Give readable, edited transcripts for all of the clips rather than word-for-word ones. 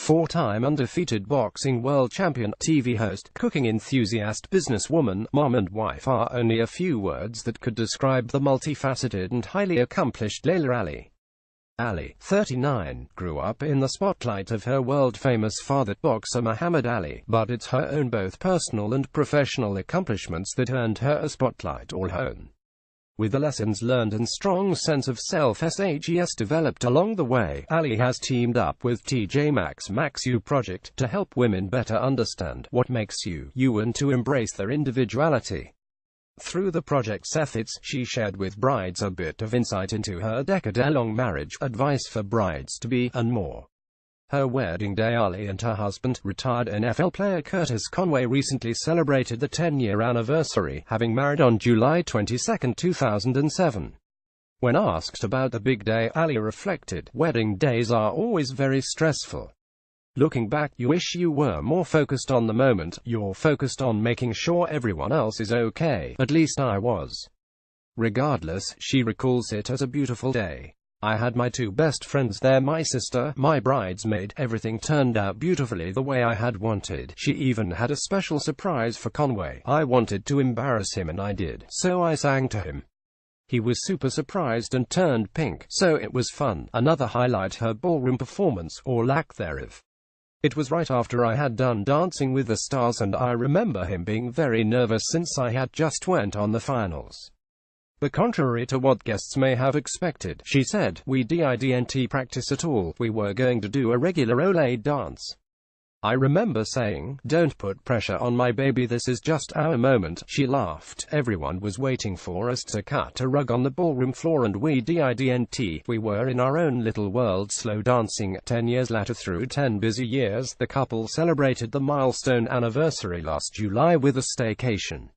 four-time undefeated boxing world champion, TV host, cooking enthusiast, businesswoman, mom and wife are only a few words that could describe the multifaceted and highly accomplished Laila Ali. Ali, 39, grew up in the spotlight of her world-famous father, boxer Muhammad Ali, but it's her own both personal and professional accomplishments that earned her a spotlight all her own. With the lessons learned and strong sense of self-SHES developed along the way, Ali has teamed up with TJ Maxx You Project to help women better understand what makes you, you, and to embrace their individuality. Through the project's efforts, she shared with brides a bit of insight into her decade-long marriage, advice for brides-to-be, and more. Her wedding day, Ali and her husband, retired NFL player Curtis Conway, recently celebrated the 10-year anniversary, having married on July 22, 2007. When asked about the big day, Ali reflected, "Wedding days are always very stressful. Looking back, you wish you were more focused on the moment. You're focused on making sure everyone else is okay. At least I was." Regardless, she recalls it as a beautiful day. "I had my two best friends there, my sister, my bridesmaid. Everything turned out beautifully the way I had wanted." She even had a special surprise for Conway. "I wanted to embarrass him and I did, so I sang to him. He was super surprised and turned pink, so it was fun." Another highlight, her ballroom performance, or lack thereof. "It was right after I had done Dancing with the Stars and I remember him being very nervous since I had just went on the finals. But contrary to what guests may have expected," she said, "we didn't practice at all. We were going to do a regular Olay dance. I remember saying, 'Don't put pressure on my baby, this is just our moment.'" She laughed. "Everyone was waiting for us to cut a rug on the ballroom floor and we didn't. We were in our own little world, slow dancing." 10 years later, through 10 busy years, the couple celebrated the milestone anniversary last July with a staycation.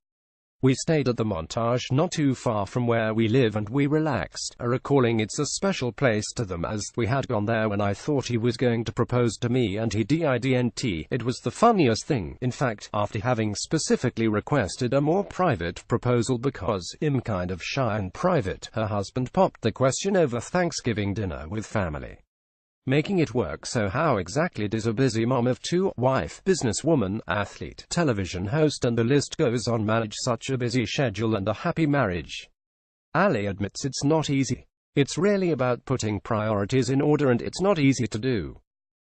"We stayed at the Montage not too far from where we live and we relaxed," recalling it's a special place to them, as "we had gone there when I thought he was going to propose to me and he didn't. It was the funniest thing. In fact, after having specifically requested a more private proposal because I'm kind of shy and private, her husband popped the question over Thanksgiving dinner with family, making it work." So how exactly does a busy mom of two, wife, businesswoman, athlete, television host, and the list goes on manage such a busy schedule and a happy marriage? Ali admits it's not easy. "It's really about putting priorities in order and it's not easy to do.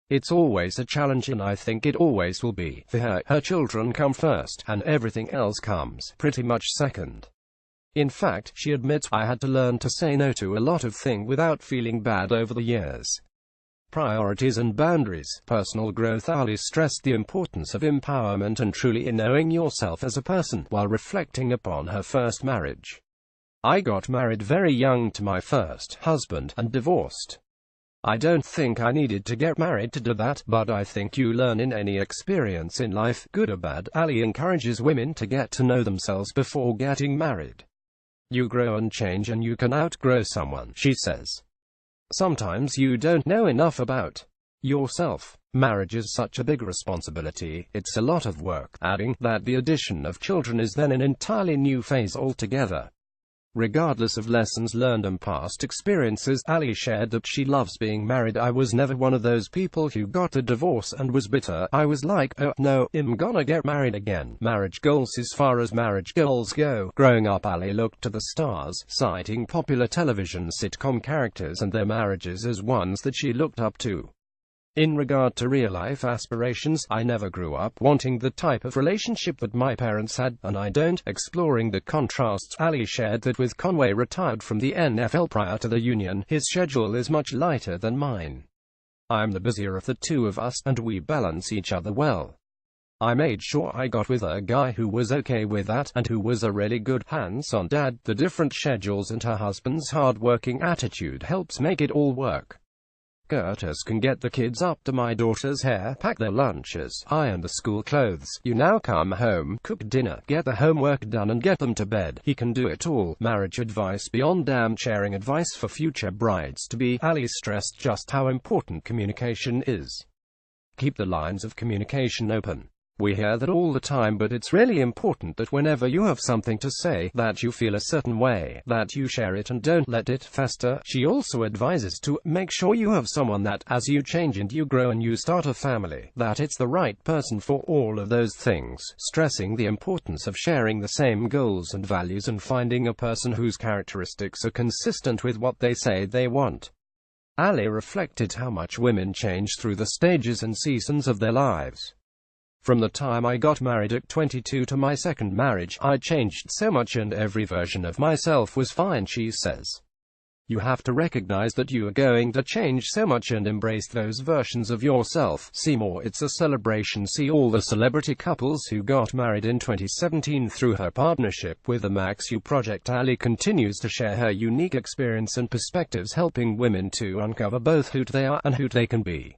It's always a challenge and I think it always will be. For her, her children come first, and everything else comes pretty much second. In fact," she admits, "I had to learn to say no to a lot of things without feeling bad over the years. Priorities and boundaries, personal growth." Ali stressed the importance of empowerment and truly knowing yourself as a person, while reflecting upon her first marriage. "I got married very young to my first husband, and divorced. I don't think I needed to get married to do that, but I think you learn in any experience in life, good or bad." Ali encourages women to get to know themselves before getting married. "You grow and change and you can outgrow someone," she says. "Sometimes you don't know enough about yourself. Marriage is such a big responsibility, it's a lot of work," adding that the addition of children is then an entirely new phase altogether. Regardless of lessons learned and past experiences, Ali shared that she loves being married. "I was never one of those people who got a divorce and was bitter. I was like, oh no, I'm gonna get married again." Marriage goals. As far as marriage goals go, growing up, Ali looked to the stars, citing popular television sitcom characters and their marriages as ones that she looked up to. In regard to real-life aspirations, "I never grew up wanting the type of relationship that my parents had, and I don't." Exploring the contrasts, Ali shared that with Conway retired from the NFL prior to the union, his schedule is much lighter than mine. "I'm the busier of the two of us, and we balance each other well. I made sure I got with a guy who was okay with that, and who was a really good hands-on dad." The different schedules and her husband's hard-working attitude helps make it all work. "Curtis can get the kids up to my daughter's hair, pack their lunches, iron the school clothes. You now come home, cook dinner, get the homework done and get them to bed. He can do it all." Marriage advice beyond sharing advice for future brides-to-be, Ali stressed just how important communication is. "Keep the lines of communication open. We hear that all the time, but it's really important that whenever you have something to say, that you feel a certain way, that you share it and don't let it fester. She also advises to make sure you have someone that, as you change and you grow and you start a family, that it's the right person for all of those things, stressing the importance of sharing the same goals and values and finding a person whose characteristics are consistent with what they say they want. Ali reflected how much women change through the stages and seasons of their lives. From the time I got married at 22 to my second marriage, I changed so much and every version of myself was fine, she says. You have to recognize that you are going to change so much and embrace those versions of yourself. See more. It's a celebration. See all the celebrity couples who got married in 2017 through her partnership with the Max U project. Ali continues to share her unique experience and perspectives, helping women to uncover both who they are and who they can be.